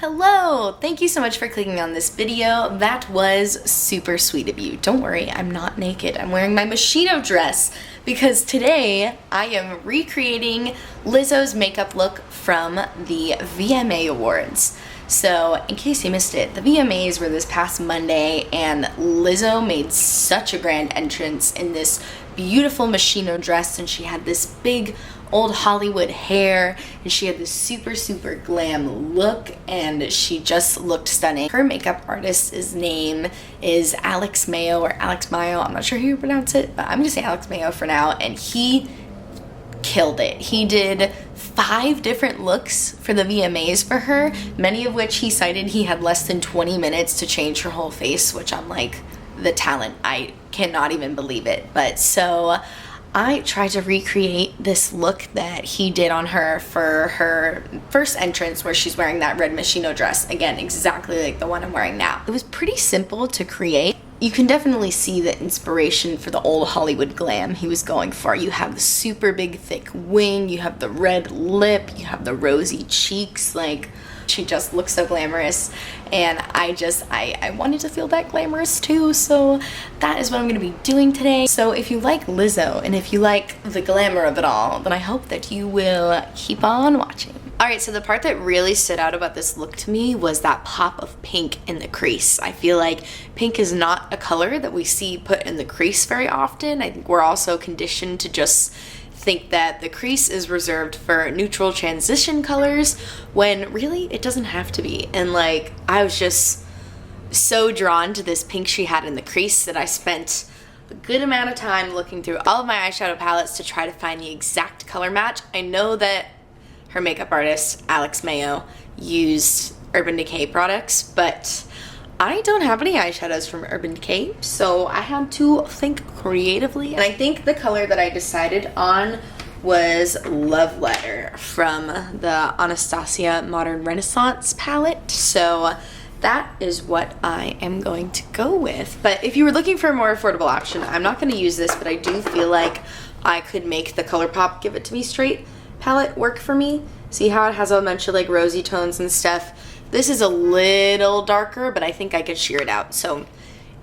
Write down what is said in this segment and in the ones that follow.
Hello! Thank you so much for clicking on this video. That was super sweet of you. Don't worry, I'm not naked. I'm wearing my Moschino dress because today I am recreating Lizzo's makeup look from the VMA Awards. So, in case you missed it, the VMAs were this past Monday and Lizzo made such a grand entrance in this beautiful Moschino dress, and she had this big old Hollywood hair and she had this super glam look and she just looked stunning. Her makeup artist's name is Alex Mayo or Alex Mayo, I'm not sure how you pronounce it, but I'm gonna say Alex Mayo for now, and he killed it. He did 5 different looks for the VMAs for her, many of which he cited he had less than 20 minutes to change her whole face, which I'm like, the talent, I cannot even believe it. But so I tried to recreate this look that he did on her for her first entrance where she's wearing that red Moschino dress. Again, exactly like the one I'm wearing now. It was pretty simple to create. You can definitely see the inspiration for the old Hollywood glam he was going for. You have the super big thick wing, you have the red lip, you have the rosy cheeks, like she just looks so glamorous, and I wanted to feel that glamorous too, so that is what I'm gonna be doing today. So if you like Lizzo and if you like the glamour of it all, then I hope that you will keep on watching. Alright, so the part that really stood out about this look to me was that pop of pink in the crease. I feel like pink is not a color that we see put in the crease very often. I think we're also conditioned to just think that the crease is reserved for neutral transition colors when really it doesn't have to be. And like, I was just so drawn to this pink she had in the crease that I spent a good amount of time looking through all of my eyeshadow palettes to try to find the exact color match. I know that her makeup artist, Alex Mayo, used Urban Decay products, but I don't have any eyeshadows from Urban Decay, so I had to think creatively. And I think the color that I decided on was Love Letter from the Anastasia Modern Renaissance palette. So that is what I am going to go with. But if you were looking for a more affordable option, I'm not going to use this, but I do feel like I could make the Colourpop Give It To Me Straight palette work for me. See how it has a bunch of like rosy tones and stuff? This is a little darker, but I think I could sheer it out. So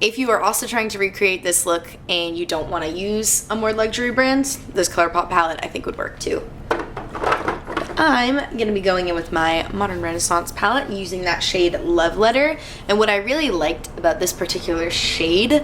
if you are also trying to recreate this look and you don't want to use a more luxury brand, this Colourpop palette I think would work too. I'm going to be going in with my Modern Renaissance palette using that shade Love Letter. And what I really liked about this particular shade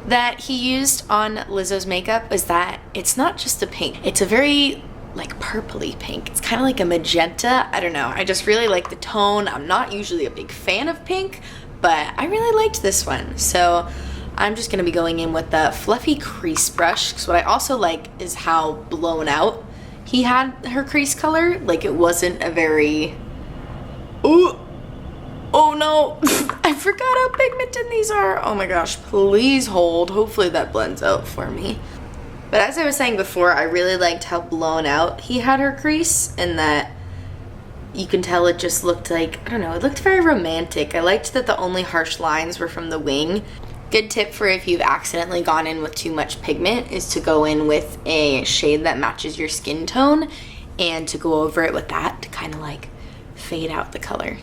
that he used on Lizzo's makeup is that it's not just a pink. It's a very like purpley pink. It's kind of like a magenta. I don't know. I just really like the tone. I'm not usually a big fan of pink, but I really liked this one. So I'm just going to be going in with the fluffy crease brush, because what I also like is how blown out he had her crease color. Like it wasn't a very, oh no, I forgot how pigmented these are. Oh my gosh, please hold. Hopefully that blends out for me. But as I was saying before, I really liked how blown out he had her crease, and that you can tell it just looked like, I don't know, it looked very romantic. I liked that the only harsh lines were from the wing. Good tip for if you've accidentally gone in with too much pigment is to go in with a shade that matches your skin tone and to go over it with that to kind of like fade out the color.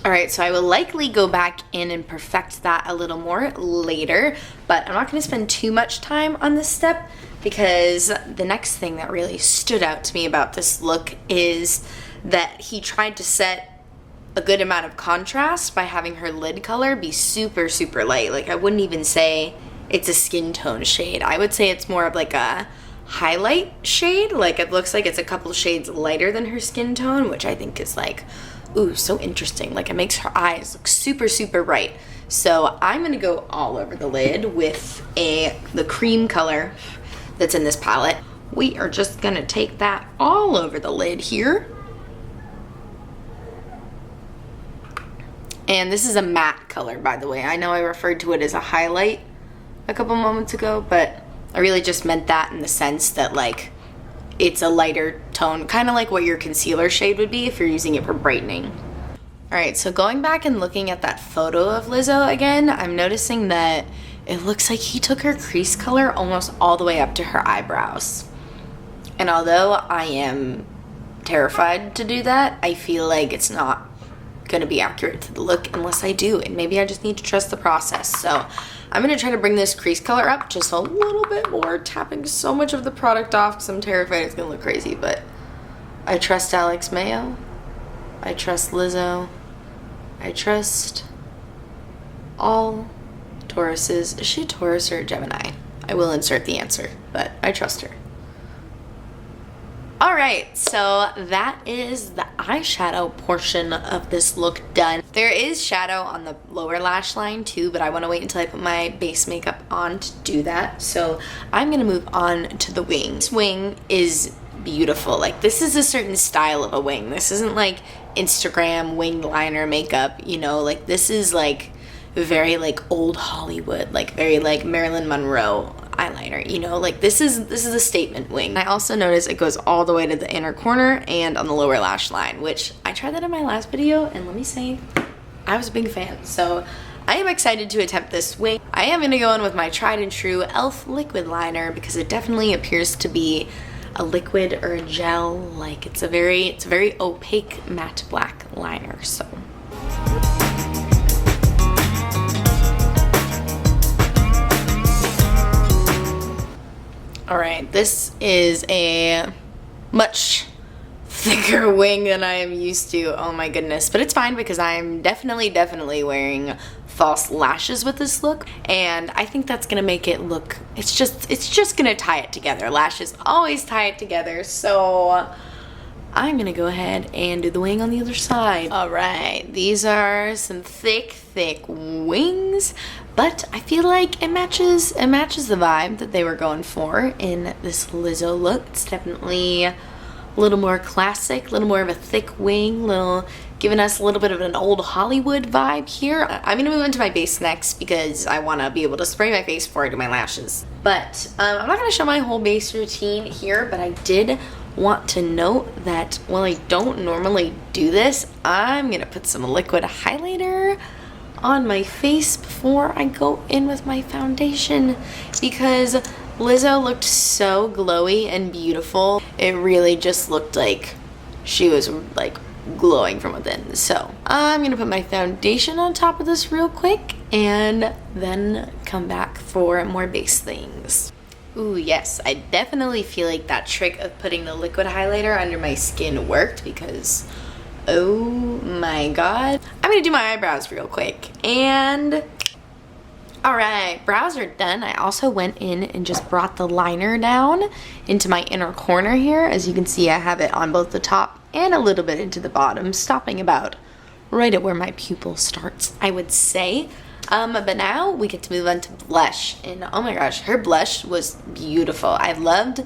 Alright, so I will likely go back in and perfect that a little more later, but I'm not going to spend too much time on this step because the next thing that really stood out to me about this look is that he tried to set a good amount of contrast by having her lid color be super light. Like I wouldn't even say it's a skin tone shade. I would say it's more of like a highlight shade. Like it looks like it's a couple shades lighter than her skin tone, which I think is like, ooh, so interesting. Like it makes her eyes look super bright. So I'm gonna go all over the lid with the cream color that's in this palette. We are just gonna take that all over the lid here. And this is a matte color, by the way. I know I referred to it as a highlight a couple moments ago, but I really just meant that in the sense that like it's a lighter tone, kind of like what your concealer shade would be if you're using it for brightening. Alright, so going back and looking at that photo of Lizzo again, I'm noticing that it looks like he took her crease color almost all the way up to her eyebrows. And although I am terrified to do that, I feel like it's not gonna be accurate to the look unless I do, and maybe I just need to trust the process. So I'm gonna try to bring this crease color up just a little bit more, tapping so much of the product off because I'm terrified it's gonna look crazy, but I trust Alex Mayo, I trust Lizzo, I trust all Tauruses. Is she a Taurus or a Gemini? I will insert the answer, but I trust her. Alright, so that is the eyeshadow portion of this look done. There is shadow on the lower lash line too, but I want to wait until I put my base makeup on to do that. So I'm going to move on to the wing. This wing is beautiful. Like, this is a certain style of a wing. This isn't like Instagram winged liner makeup, you know, like this is like very like old Hollywood, like very like Marilyn Monroe eyeliner, you know, like this is a statement wing. I also noticed it goes all the way to the inner corner and on the lower lash line, which I tried that in my last video, and let me say, I was a big fan. So I am excited to attempt this wing. I am gonna go in with my tried and true e.l.f. liquid liner because it definitely appears to be a liquid or a gel. Like it's a very opaque matte black liner. So alright, this is a much thicker wing than I am used to. Oh my goodness. But it's fine because I'm definitely wearing false lashes with this look, and I think that's gonna make it look, it's just gonna tie it together. Lashes always tie it together, so I'm gonna go ahead and do the wing on the other side. Alright, these are some thick wings, but I feel like it matches the vibe that they were going for in this Lizzo look. It's definitely a little more classic, a little more of a thick wing, giving us a little bit of an old Hollywood vibe here. I'm gonna move into my base next because I wanna be able to spray my face before I do my lashes. But I'm not gonna show my whole base routine here, but I did want to note that while I don't normally do this, I'm gonna put some liquid highlighter on my face before I go in with my foundation because Lizzo looked so glowy and beautiful. It really just looked like she was like glowing from within. So I'm gonna put my foundation on top of this real quick and then come back for more base things. Ooh, yes, I definitely feel like that trick of putting the liquid highlighter under my skin worked because, oh my god. I'm gonna do my eyebrows real quick and alright, brows are done. I also went in and just brought the liner down into my inner corner here. As you can see, I have it on both the top and a little bit into the bottom, stopping about right at where my pupil starts, I would say. But now we get to move on to blush, and oh my gosh, her blush was beautiful. I loved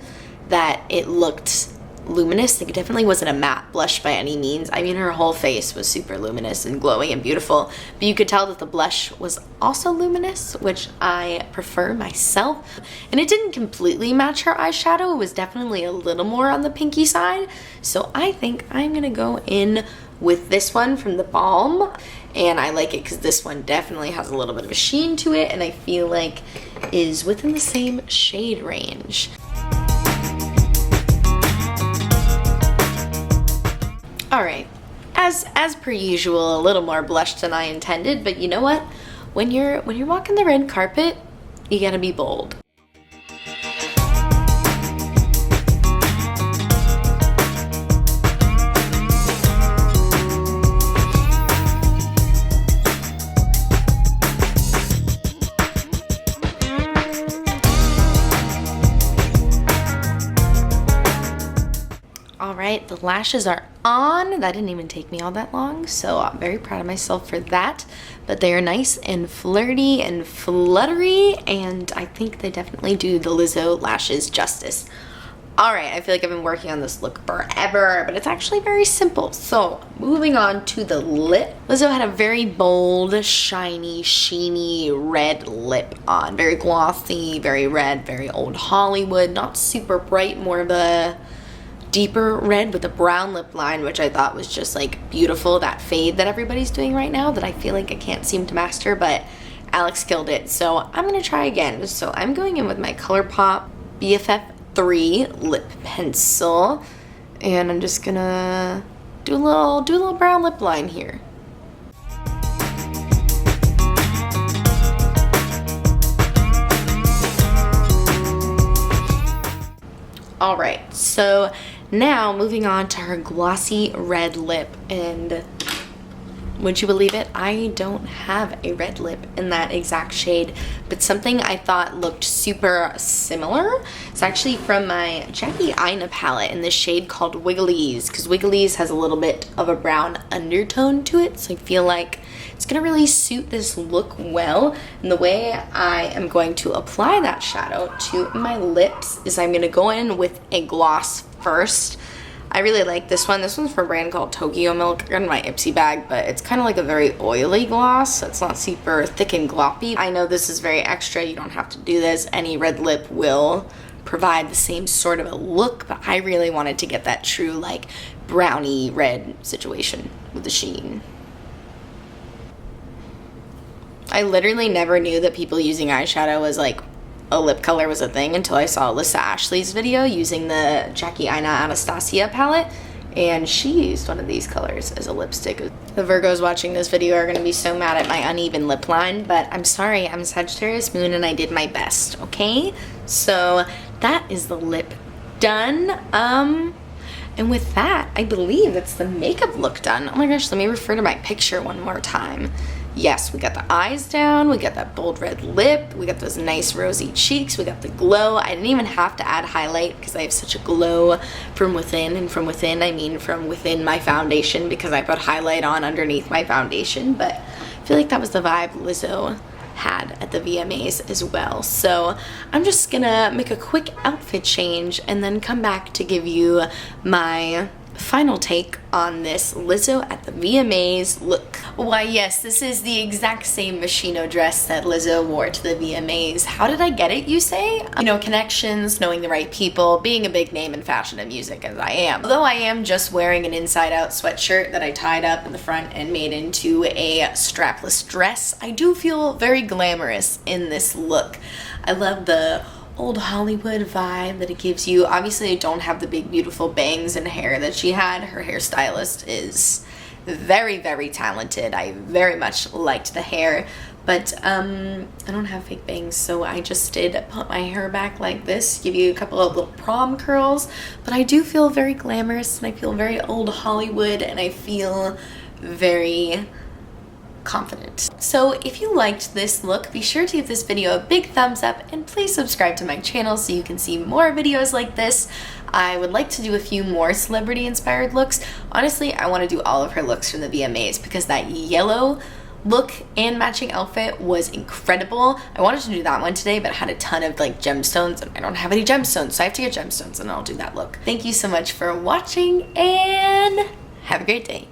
that it looked luminous. Like, it definitely wasn't a matte blush by any means. I mean, her whole face was super luminous and glowing and beautiful, but you could tell that the blush was also luminous, which I prefer myself. And it didn't completely match her eyeshadow. It was definitely a little more on the pinky side. So I think I'm gonna go in with this one from the Balm, and I like it because this one definitely has a little bit of a sheen to it, and I feel like is within the same shade range. Alright, as per usual, a little more blush than I intended, but you know what? When you're walking the red carpet, you gotta be bold. Alright, the lashes are on. That didn't even take me all that long, so I'm very proud of myself for that. But they are nice and flirty and fluttery, and I think they definitely do the Lizzo lashes justice. Alright, I feel like I've been working on this look forever, but it's actually very simple. So, moving on to the lip. Lizzo had a very bold, shiny, sheeny red lip on. Very glossy, very red, very old Hollywood, not super bright, more of a deeper red with a brown lip line, which I thought was just like beautiful. That fade that everybody's doing right now that I feel like I can't seem to master, but Alex killed it. So I'm gonna try again. So I'm going in with my Colourpop BFF 3 lip pencil, and I'm just gonna do a little brown lip line here. All right, so now moving on to her glossy red lip, and would you believe it? I don't have a red lip in that exact shade, but something I thought looked super similar. It's actually from my Jackie Aina palette in this shade called Wispies, because Wispies has a little bit of a brown undertone to it, so I feel like it's gonna really suit this look well. And the way I am going to apply that shadow to my lips is I'm gonna go in with a gloss first. I really like this one. This one's from a brand called Tokyo Milk. I got it in my Ipsy bag, but it's kind of like a very oily gloss. It's not super thick and gloppy. I know this is very extra. You don't have to do this. Any red lip will provide the same sort of a look, but I really wanted to get that true like brownie red situation with the sheen. I literally never knew that people using eyeshadow as like a lip color was a thing until I saw Alyssa Ashley's video using the Jackie Aina Anastasia palette, and she used one of these colors as a lipstick. The Virgos watching this video are gonna be so mad at my uneven lip line, but I'm sorry, I'm Sagittarius moon and I did my best, okay? So that is the lip done. And with that, I believe that's the makeup look done. Oh my gosh, let me refer to my picture one more time. Yes, we got the eyes down, we got that bold red lip, we got those nice rosy cheeks, we got the glow. I didn't even have to add highlight because I have such a glow from within, and from within I mean from within my foundation, because I put highlight on underneath my foundation. But I feel like that was the vibe Lizzo had at the VMAs as well. So I'm just gonna make a quick outfit change and then come back to give you my final take on this Lizzo at the VMAs look. Why yes, this is the exact same Moschino dress that Lizzo wore to the VMAs. How did I get it, you say? You know, connections, knowing the right people, being a big name in fashion and music as I am. Although I am just wearing an inside out sweatshirt that I tied up in the front and made into a strapless dress, I do feel very glamorous in this look. I love the old Hollywood vibe that it gives you. Obviously I don't have the big beautiful bangs and hair that she had. Her hairstylist is very, very talented. I very much liked the hair, but I don't have fake bangs, so I just did put my hair back like this, give you a couple of little prom curls. But I do feel very glamorous and I feel very old Hollywood, and I feel very confident. So if you liked this look, be sure to give this video a big thumbs up and please subscribe to my channel so you can see more videos like this. I would like to do a few more celebrity inspired looks. Honestly, I want to do all of her looks from the VMAs because that yellow look and matching outfit was incredible. I wanted to do that one today, but I had a ton of like gemstones and I don't have any gemstones, so I have to get gemstones and I'll do that look. Thank you so much for watching and have a great day.